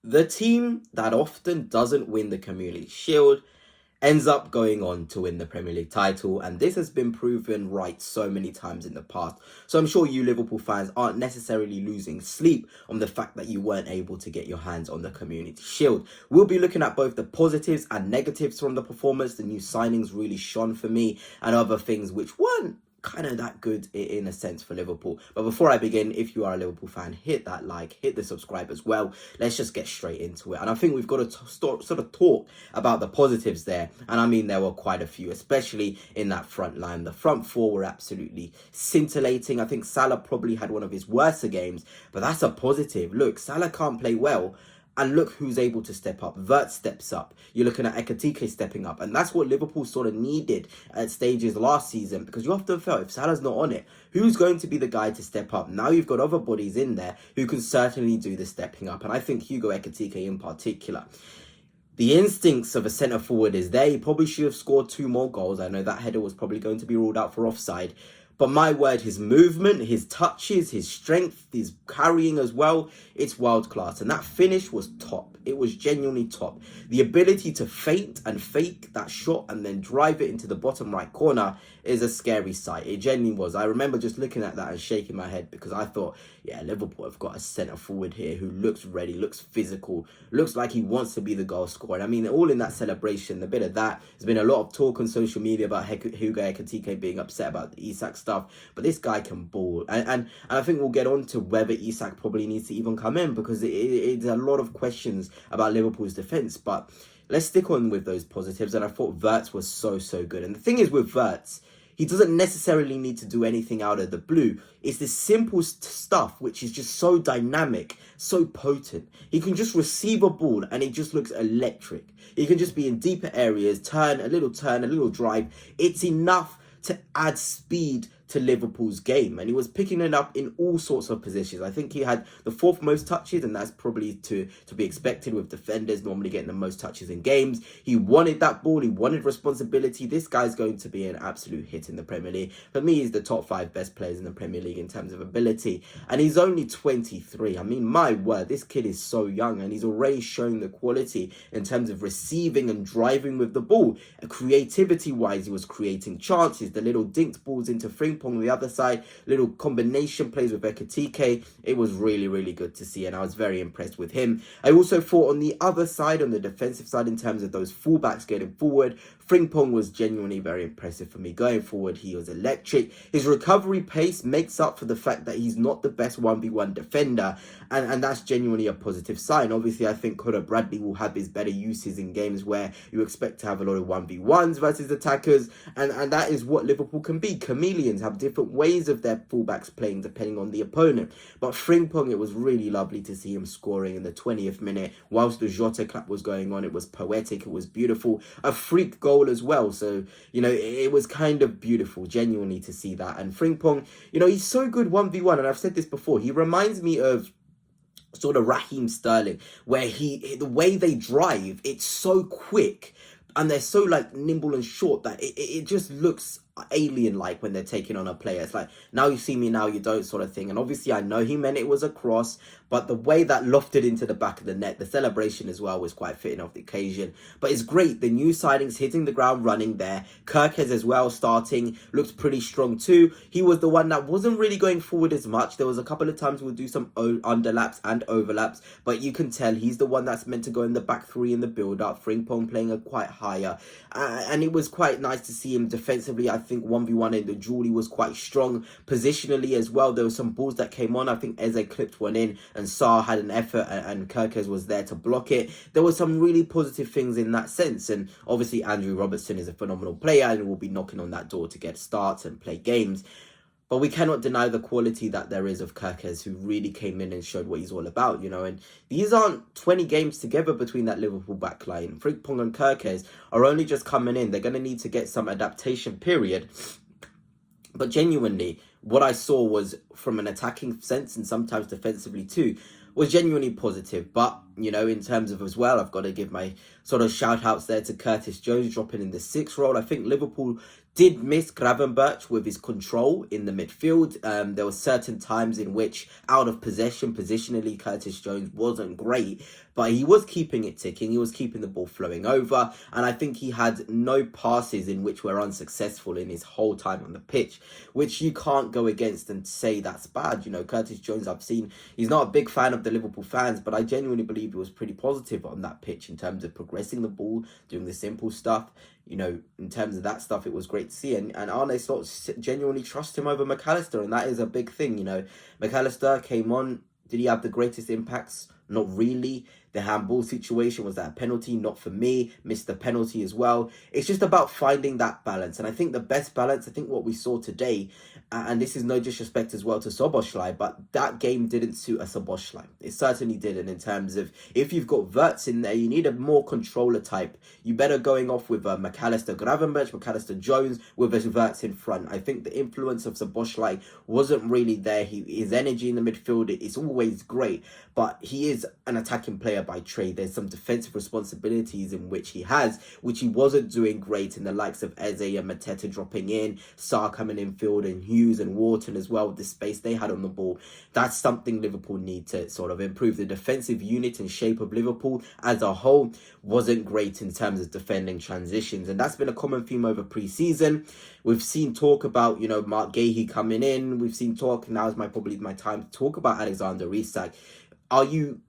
The team that often doesn't win the Community Shield ends up going on to win the Premier League title, and this has been proven right so many times in the past. So I'm sure you Liverpool fans aren't necessarily losing sleep on the fact that you weren't able to get your hands on the Community Shield. We'll be looking at both the positives and negatives from the performance. The new signings really shone for me, and other things which weren't kind of that good in a sense for Liverpool. But before I begin, if you are a Liverpool fan, hit that like, hit the subscribe as well. Let's just get straight into it. And I think we've got to sort of talk about the positives there. And I mean, there were quite a few, especially in that front line. The front four were absolutely scintillating. I think Salah probably had one of his worst games, but that's a positive. Look, Salah can't play well, and look who's able to step up. Wirtz steps up. You're looking at Ekitike stepping up. And that's what Liverpool sort of needed at stages last season, because you often felt if Salah's not on it, who's going to be the guy to step up? Now you've got other bodies in there who can certainly do the stepping up. And I think Hugo Ekitike in particular, the instincts of a centre forward is there. He probably should have scored 2 more goals. I know that header was probably going to be ruled out for offside. But my word, his movement, his touches, his strength, his carrying as well, it's world class. And that finish was top. It was genuinely top. The ability to feint and fake that shot and then drive it into the bottom right corner is a scary sight. It genuinely was. I remember just looking at that and shaking my head, because I thought, yeah, Liverpool have got a centre forward here who looks ready, looks physical, looks like he wants to be the goal scorer. I mean, all in that celebration, a bit of that. There's been a lot of talk on social media about Hugo Ekitike being upset about the Isak stuff, but this guy can ball. And I think we'll get on to whether Isak probably needs to even come in, because it's a lot of questions about Liverpool's defence. But let's stick on with those positives. And I thought Wirtz was so good. And the thing is with Wirtz, he doesn't necessarily need to do anything out of the blue. It's this simple stuff which is just so dynamic, so potent. He can just receive a ball and it just looks electric. He can just be in deeper areas, turn, a little drive. It's enough to add speed to Liverpool's game, and he was picking it up in all sorts of positions. I think he had the 4th most touches, and that's probably to be expected with defenders normally getting the most touches in games. He wanted that ball, he wanted responsibility. This guy's going to be an absolute hit in the Premier League. For me, he's the top 5 best players in the Premier League in terms of ability, and he's only 23. I mean, my word, this kid is so young, and he's already showing the quality in terms of receiving and driving with the ball. Creativity wise, he was creating chances, the little dinked balls into Frimpong on the other side, little combination plays with Ekitike. It was really good to see, and I was very impressed with him. I also thought on the other side, on the defensive side, in terms of those fullbacks getting forward, Frimpong was genuinely very impressive for me. Going forward, he was electric. His recovery pace makes up for the fact that he's not the best 1v1 defender, and that's genuinely a positive sign. Obviously, I think Conor Bradley will have his better uses in games where you expect to have a lot of 1v1s versus attackers, and that is what Liverpool can be. Chameleons have different ways of their fullbacks playing depending on the opponent. But Frimpong, it was really lovely to see him scoring in the 20th minute whilst the Jota clap was going on. It was poetic, it was beautiful, a freak goal as well. So, you know, it was kind of beautiful, genuinely, to see that. And Frimpong, you know, he's so good 1v1, and I've said this before, he reminds me of sort of Raheem Sterling, where the way they drive, it's so quick and they're so like nimble and short that it just looks alien-like when they're taking on a player. It's like, now you see me, now you don't, sort of thing. And obviously I know he meant it was a cross, but the way that lofted into the back of the net, the celebration as well was quite fitting of the occasion. But it's great, the new signings hitting the ground running there. Kirkes as well starting, looked pretty strong too. He was the one that wasn't really going forward as much. There was a couple of times we'll do some underlaps and overlaps, but you can tell he's the one that's meant to go in the back 3 in the build-up. Frimpong playing a quite higher, and it was quite nice to see him defensively. I think 1v1 in the duel, he was quite strong positionally as well. There were some balls that came on. I think Eze clipped one in and Sarr had an effort, and Kirkes was there to block it. There were some really positive things in that sense, and obviously Andrew Robertson is a phenomenal player and will be knocking on that door to get starts and play games. But we cannot deny the quality that there is of Kirkes, who really came in and showed what he's all about, you know. And these aren't 20 games together between that Liverpool backline. Frimpong and Kirkes are only just coming in. They're going to need to get some adaptation period. But genuinely, what I saw was, from an attacking sense and sometimes defensively too, was genuinely positive. But you know, in terms of as well, I've got to give my sort of shout outs there to Curtis Jones dropping in the 6th role. I think Liverpool did miss Gravenberch with his control in the midfield. There were certain times in which, out of possession, positionally, Curtis Jones wasn't great, but he was keeping it ticking. He was keeping the ball flowing over, and I think he had no passes in which were unsuccessful in his whole time on the pitch, which you can't go against and say that's bad. You know, Curtis Jones, I've seen, he's not a big fan of the Liverpool fans, but I genuinely believe he was pretty positive on that pitch in terms of progressing the ball, doing the simple stuff. You know, in terms of that stuff, it was great to see. And Arne Slot genuinely trust him over McAllister, and that is a big thing. You know, McAllister came on. Did he have the greatest impacts? Not really. The handball situation, was that a penalty? Not for me. Missed the penalty as well. It's just about finding that balance. And I think the best balance, I think what we saw today, and this is no disrespect as well to Szoboszlai, but that game didn't suit a Szoboszlai. It certainly didn't, in terms of, if you've got Wirtz in there, you need a more controller type. You better going off with McAllister Gravenberch, McAllister Jones, with a Wirtz in front. I think the influence of Szoboszlai wasn't really there. His energy in the midfield is always great, but he is an attacking player by trade. There's some defensive responsibilities in which he has, which he wasn't doing great, in the likes of Eze and Mateta dropping in, Sarr coming in field, and Hughes and Wharton as well, with the space they had on the ball. That's something Liverpool need to sort of improve. The defensive unit and shape of Liverpool as a whole wasn't great in terms of defending transitions, and that's been a common theme over pre-season. We've seen talk about, you know, Mark Gahey coming in. We've seen talk, now is probably my time to talk about Alexander Isak. Are you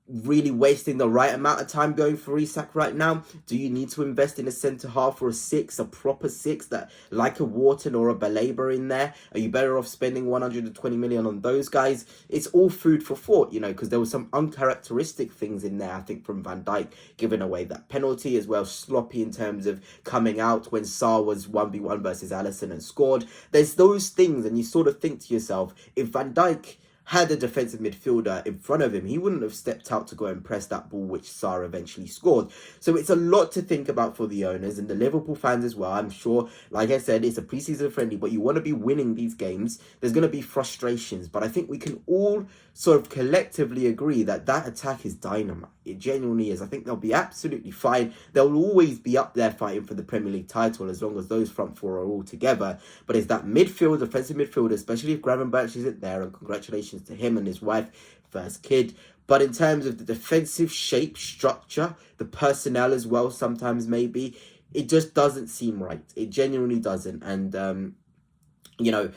really wasting the right amount of time going for Isak right now? Do you need to invest in a centre-half or a 6, a proper 6, that like a Wharton or a Baleba in there? Are you better off spending 120 million on those guys? It's all food for thought, you know, because there were some uncharacteristic things in there, I think, from Van Dijk giving away that penalty as well, sloppy in terms of coming out when Sarr was 1v1 versus Alisson and scored. There's those things, and you sort of think to yourself, if Van Dijk had a defensive midfielder in front of him, he wouldn't have stepped out to go and press that ball, which Sarr eventually scored. So it's a lot to think about for the owners and the Liverpool fans as well. I'm sure, like I said, it's a pre-season friendly, but you want to be winning these games. There's going to be frustrations, but I think we can all sort of collectively agree that that attack is dynamite. It genuinely is. I think they'll be absolutely fine. They'll always be up there fighting for the Premier League title as long as those front four are all together. But it's that midfield, defensive midfield, especially if Gravenberch isn't there, and congratulations to him and his wife, first kid. But in terms of the defensive shape, structure, the personnel as well, sometimes maybe, it just doesn't seem right. It genuinely doesn't. And, you know,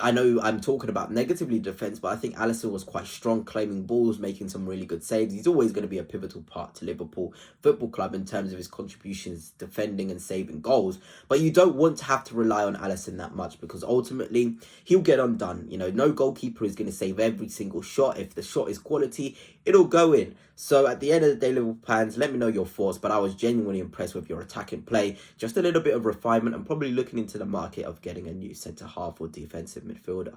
I know I'm talking about negatively defence, but I think Alisson was quite strong, claiming balls, making some really good saves. He's always going to be a pivotal part to Liverpool Football Club in terms of his contributions, defending and saving goals. But you don't want to have to rely on Alisson that much, because ultimately he'll get undone. You know, no goalkeeper is going to save every single shot. If the shot is quality, it'll go in. So at the end of the day, Liverpool fans, let me know your thoughts. But I was genuinely impressed with your attacking play. Just a little bit of refinement. I'm probably looking into the market of getting a new centre-half or defensive midfielder.